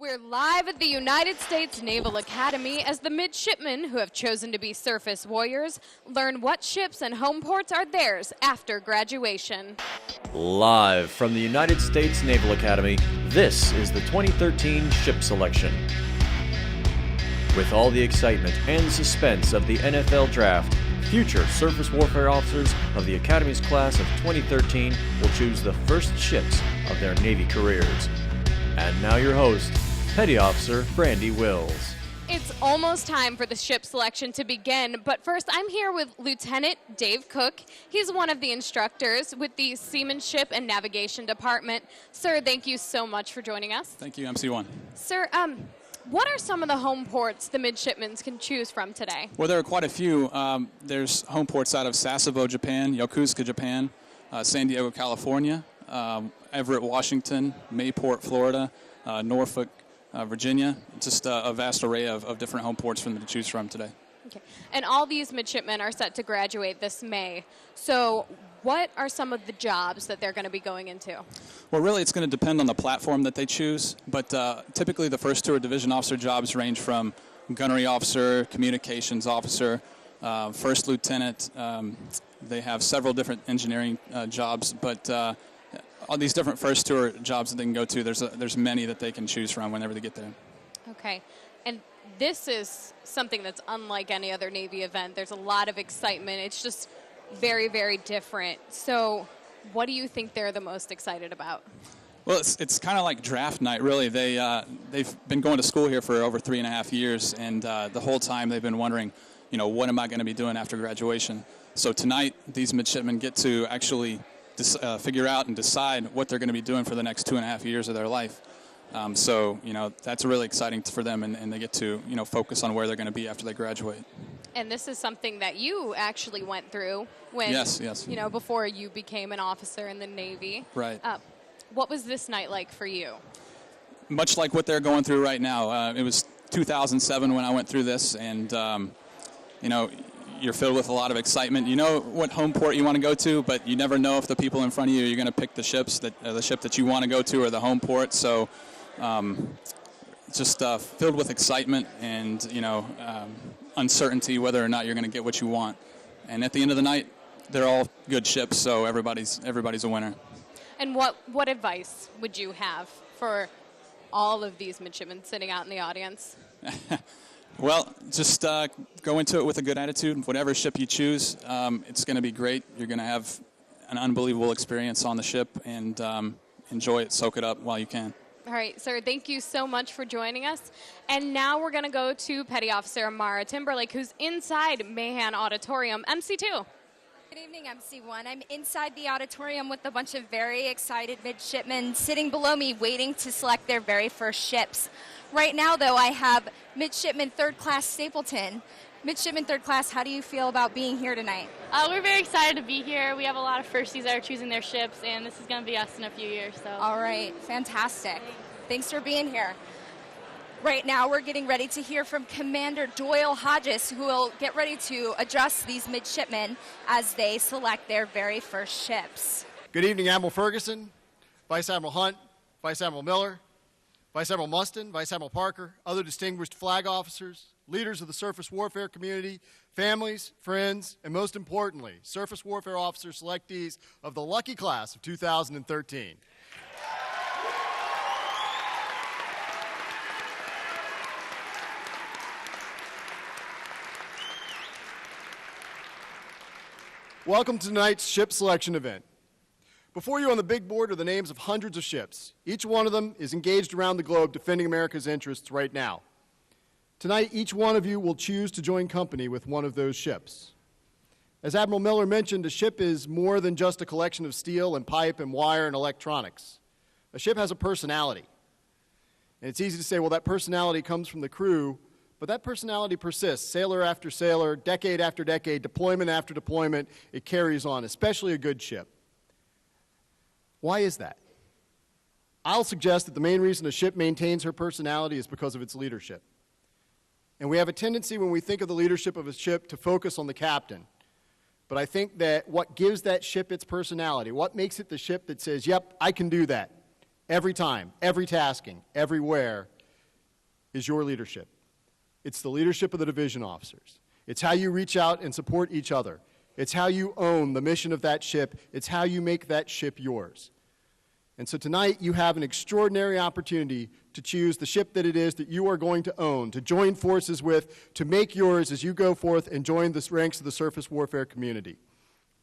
We're live at the United States Naval Academy as the midshipmen who have chosen to be surface warriors learn what ships and home ports are theirs after graduation. Live from the United States Naval Academy, this is the 2013 ship selection. With all the excitement and suspense of the NFL draft, future surface warfare officers of the Academy's class of 2013 will choose the first ships of their Navy careers. And now your host, Petty Officer Brandy Wills. It's almost time for the ship selection to begin, but first I'm here with Lieutenant Dave Cook. He's one of the instructors with the Seamanship and Navigation Department. Sir, thank you so much for joining us. Thank you, MC1. Sir, what are some of the home ports the midshipmen can choose from today? Well, there are quite a few. There's home ports out of Sasebo, Japan, Yokosuka, Japan, San Diego, California, Everett, Washington, Mayport, Florida, Norfolk, Virginia. Just a vast array of different home ports for them to choose from today. Okay. And all these midshipmen are set to graduate this May. So what are some of the jobs that they're going to be going into? Well, really, it's going to depend on the platform that they choose. But typically, the first two or division officer jobs range from gunnery officer, communications officer, first lieutenant. They have several different engineering jobs, but all these different first tour jobs that they can go to, there's many that they can choose from whenever they get there. Okay. And this is something that's unlike any other Navy event. There's a lot of excitement. It's just very, very different. So what do you think they're the most excited about? Well, it's kind of like draft night, really. They've been going to school here for over 3.5 years, and the whole time they've been wondering, what am I going to be doing after graduation? So tonight, these midshipmen get to actually figure out and decide what they're going to be doing for the next 2.5 years of their life. So that's really exciting for them, and they get to, focus on where they're going to be after they graduate. And this is something that you actually went through when, yes. Before you became an officer in the Navy. Right. What was this night like for you? Much like what they're going through right now. It was 2007 when I went through this, and, you're filled with a lot of excitement. You know what home port you want to go to, but you never know if the people in front of you, you're going to pick the ship that you want to go to or the home port. So just filled with excitement and, uncertainty whether or not you're going to get what you want. And at the end of the night, they're all good ships, so everybody's a winner. And what advice would you have for all of these midshipmen sitting out in the audience? Well, just go into it with a good attitude. Whatever ship you choose, it's going to be great. You're going to have an unbelievable experience on the ship, and enjoy it, soak it up while you can. All right, sir, thank you so much for joining us. And now we're going to go to Petty Officer Amara Timberlake, who's inside Mahan Auditorium, MC2. Good evening, MC1. I'm inside the auditorium with a bunch of very excited midshipmen sitting below me waiting to select their very first ships. Right now, though, I have Midshipman Third Class Stapleton. Midshipman Third Class, how do you feel about being here tonight? We're very excited to be here. We have a lot of firsties that are choosing their ships, and this is going to be us in a few years. So. All right, fantastic. Thanks for being here. Right now, we're getting ready to hear from Commander Doyle Hodges, who will get ready to address these midshipmen as they select their very first ships. Good evening, Admiral Ferguson, Vice Admiral Hunt, Vice Admiral Miller, Vice Admiral Mustin, Vice Admiral Parker, other distinguished flag officers, leaders of the surface warfare community, families, friends, and most importantly, surface warfare officer selectees of the lucky class of 2013. Welcome to tonight's ship selection event. Before you on the big board are the names of hundreds of ships. Each one of them is engaged around the globe defending America's interests right now. Tonight, each one of you will choose to join company with one of those ships. As Admiral Miller mentioned, a ship is more than just a collection of steel and pipe and wire and electronics. A ship has a personality. And it's easy to say, well, that personality comes from the crew, but that personality persists, sailor after sailor, decade after decade, deployment after deployment. It carries on, especially a good ship. Why is that? I'll suggest that the main reason a ship maintains her personality is because of its leadership. And we have a tendency when we think of the leadership of a ship to focus on the captain. But I think that what gives that ship its personality, what makes it the ship that says, yep, I can do that every time, every tasking, everywhere, is your leadership. It's the leadership of the division officers. It's how you reach out and support each other. It's how you own the mission of that ship. It's how you make that ship yours. And so tonight you have an extraordinary opportunity to choose the ship that it is that you are going to own, to join forces with, to make yours as you go forth and join the ranks of the surface warfare community.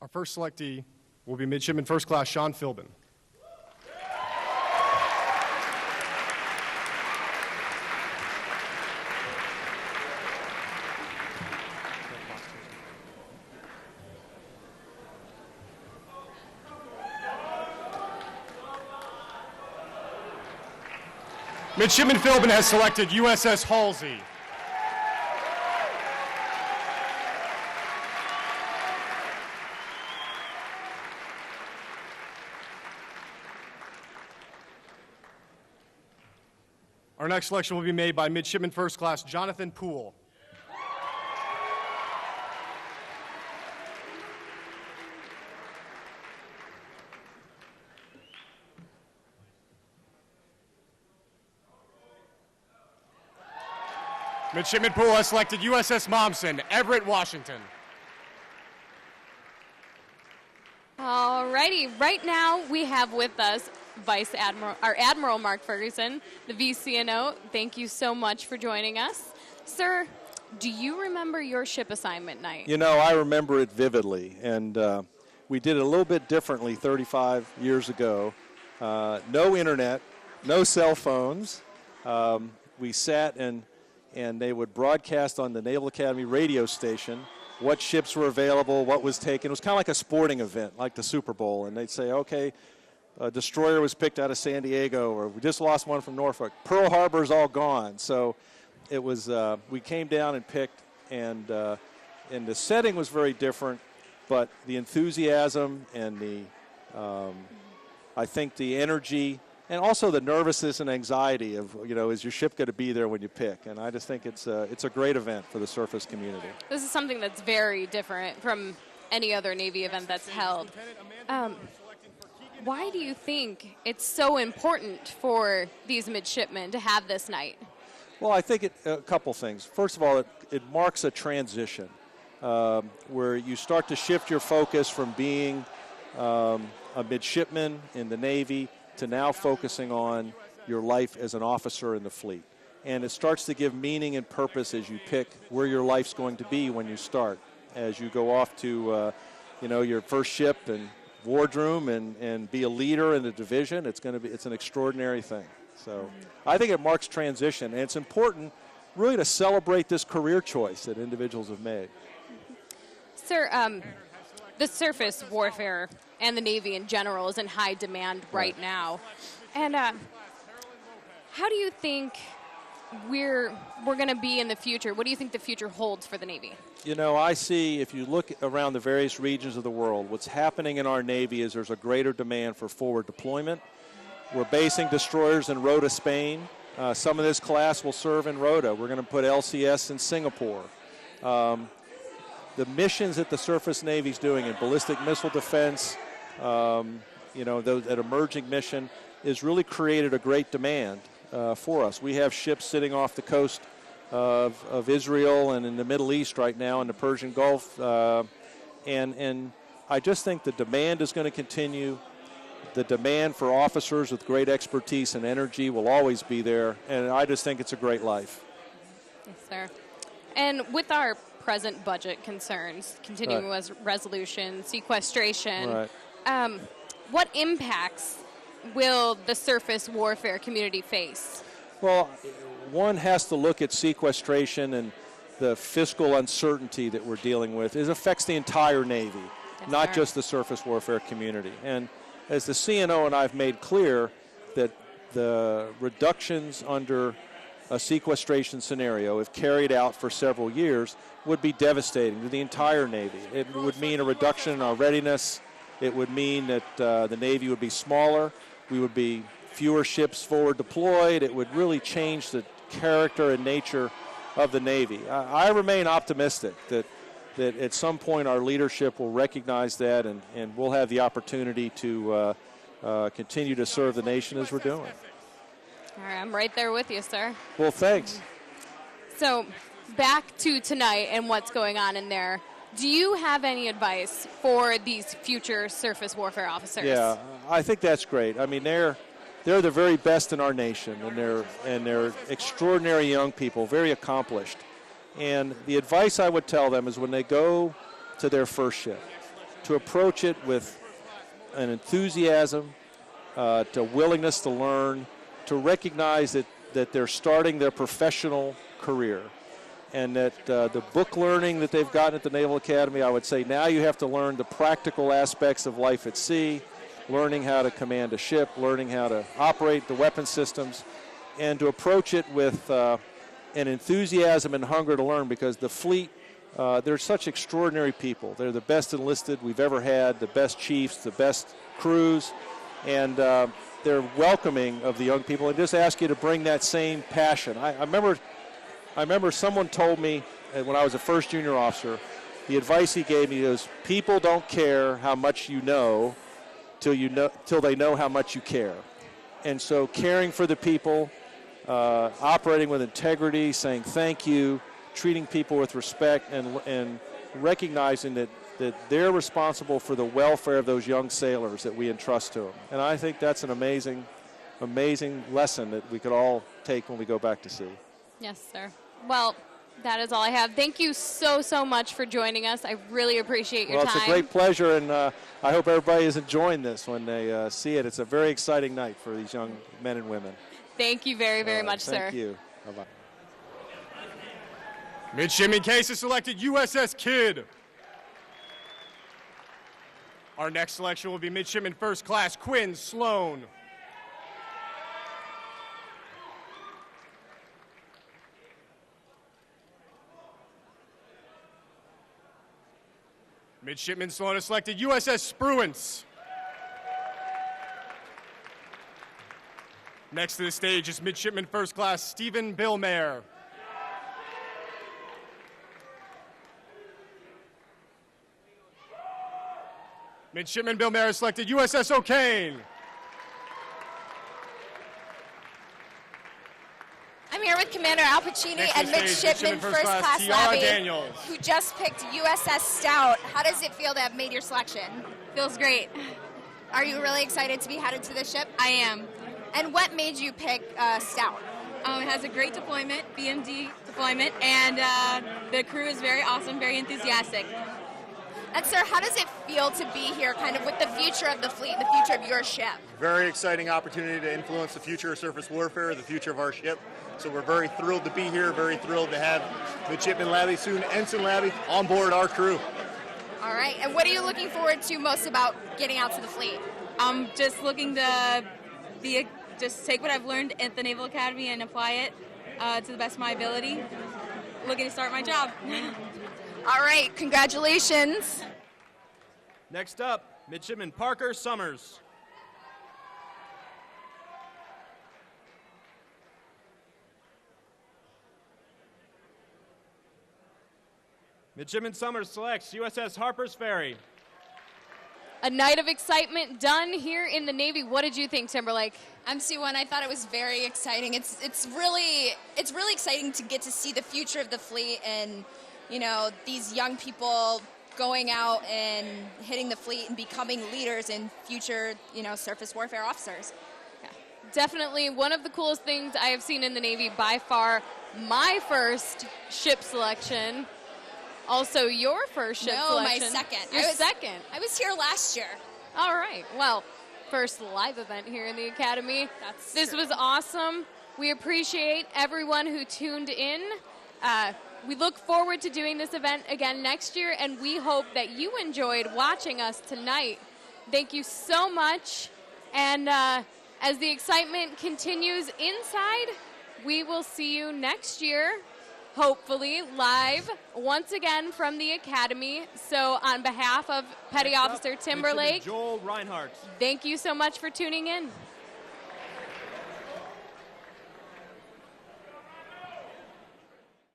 Our first selectee will be Midshipman First Class Sean Philbin. Midshipman Philbin has selected USS Halsey. Our next selection will be made by Midshipman First Class Jonathan Poole. Midshipman Poole has selected USS Momsen, Everett, Washington. Alrighty, right now we have with us Admiral Mark Ferguson, the VCNO. Thank you so much for joining us. Sir, do you remember your ship assignment night? You know, I remember it vividly, and we did it a little bit differently 35 years ago. No internet, no cell phones. We sat and they would broadcast on the Naval Academy radio station what ships were available, what was taken. It was kind of like a sporting event, like the Super Bowl. And they'd say, okay, a destroyer was picked out of San Diego, or we just lost one from Norfolk. Pearl Harbor's all gone. So it was, we came down and picked, and the setting was very different, but the enthusiasm and I think the energy, and also the nervousness and anxiety of, you know, is your ship going to be there when you pick? And I just think it's a great event for the surface community. This is something that's very different from any other Navy event that's held. Why do you think it's so important for these midshipmen to have this night? Well, I think a couple things. First of all, it marks a transition where you start to shift your focus from being a midshipman in the Navy to now focusing on your life as an officer in the fleet. And it starts to give meaning and purpose as you pick where your life's going to be when you start. As you go off to, your first ship and wardroom and be a leader in the division, it's an extraordinary thing. So I think it marks transition, and it's important really to celebrate this career choice that individuals have made. Sir, the surface warfare and the Navy in general is in high demand right now. And how do you think we're going to be in the future? What do you think the future holds for the Navy? You know, I see, if you look around the various regions of the world, what's happening in our Navy is there's a greater demand for forward deployment. We're basing destroyers in Rota, Spain. Some of this class will serve in Rota. We're going to put LCS in Singapore. The missions that the surface Navy's doing in ballistic missile defense, that emerging mission has really created a great demand for us. We have ships sitting off the coast of Israel and in the Middle East right now in the Persian Gulf. And I just think the demand is going to continue. The demand for officers with great expertise and energy will always be there. And I just think it's a great life. Yes, sir. And with our present budget concerns, continuing resolution, sequestration, what impacts will the surface warfare community face? Well, one has to look at sequestration and the fiscal uncertainty that we're dealing with. It affects the entire Navy, not just the surface warfare community. And as the CNO and I have made clear that the reductions under a sequestration scenario, if carried out for several years, would be devastating to the entire Navy. It would mean a reduction in our readiness. It would mean that the Navy would be smaller. We would be fewer ships forward deployed. It would really change the character and nature of the Navy. I remain optimistic that at some point our leadership will recognize that and we'll have the opportunity to continue to serve the nation as we're doing. All right, I'm right there with you, sir. Well, thanks. So back to tonight and what's going on in there. Do you have any advice for these future surface warfare officers? Yeah, I think that's great. I mean, they're the very best in our nation, and they're extraordinary young people, very accomplished. And the advice I would tell them is when they go to their first ship, to approach it with an enthusiasm, to willingness to learn, to recognize that they're starting their professional career, and that the book learning that they've gotten at the Naval Academy, I would say now you have to learn the practical aspects of life at sea, learning how to command a ship, learning how to operate the weapon systems, and to approach it with an enthusiasm and hunger to learn, because the fleet, they're such extraordinary people. They're the best enlisted we've ever had, the best chiefs, the best crews, and they're welcoming of the young people and just ask you to bring that same passion. I remember someone told me when I was a first junior officer, the advice he gave me is, people don't care how much you know till they know how much you care. And so caring for the people, operating with integrity, saying thank you, treating people with respect, and recognizing that they're responsible for the welfare of those young sailors that we entrust to them. And I think that's an amazing, amazing lesson that we could all take when we go back to sea. Yes, sir. Well, that is all I have. Thank you so, so much for joining us. I really appreciate your time. Well, it's a great pleasure, and I hope everybody is enjoying this when they see it. It's a very exciting night for these young men and women. Thank you very, very much, sir. Thank you. Bye-bye. Midshipman Case has selected USS Kidd. Our next selection will be Midshipman First Class Quinn Sloan. Midshipman Sloan has selected USS Spruance. Next to the stage is Midshipman First Class Stephen Billmare. Midshipman Billmare has selected USS O'Kane. I'm here with Commander Al Pacini Next and to the stage, Midshipman First Class Tiara Labby, Daniels. who just picked USS Stout. How does it feel to have made your selection? Feels great. Are you really excited to be headed to the ship? I am. And what made you pick Stout? It has a great deployment, BMD deployment, and the crew is very awesome, very enthusiastic. And sir, how does it feel to be here kind of with the future of the fleet, the future of your ship? Very exciting opportunity to influence the future of surface warfare, the future of our ship. So we're very thrilled to be here, very thrilled to have Midshipman Labby, soon Ensign Labby, on board our crew. All right, and what are you looking forward to most about getting out to the fleet? I'm just looking to just take what I've learned at the Naval Academy and apply it to the best of my ability. Looking to start my job. All right, congratulations. Next up, Midshipman Parker Summers. Midshipman Summers selects USS Harper's Ferry. A night of excitement done here in the Navy. What did you think, Timberlake? MC1, I thought it was very exciting. It's really exciting to get to see the future of the fleet and, you know, these young people going out and hitting the fleet and becoming leaders and future, you know, surface warfare officers. Yeah. Definitely one of the coolest things I have seen in the Navy by far. My first ship selection. Also, your first ship selection. No, my second. Your second. I was here last year. All right. Well, first live event here in the Academy. This was awesome. We appreciate everyone who tuned in. We look forward to doing this event again next year, and we hope that you enjoyed watching us tonight. Thank you so much. And as the excitement continues inside, we will see you next year. Hopefully live once again from the Academy. So on behalf of Petty Officer Timberlake, Joel Reinhardt. thank you so much for tuning in.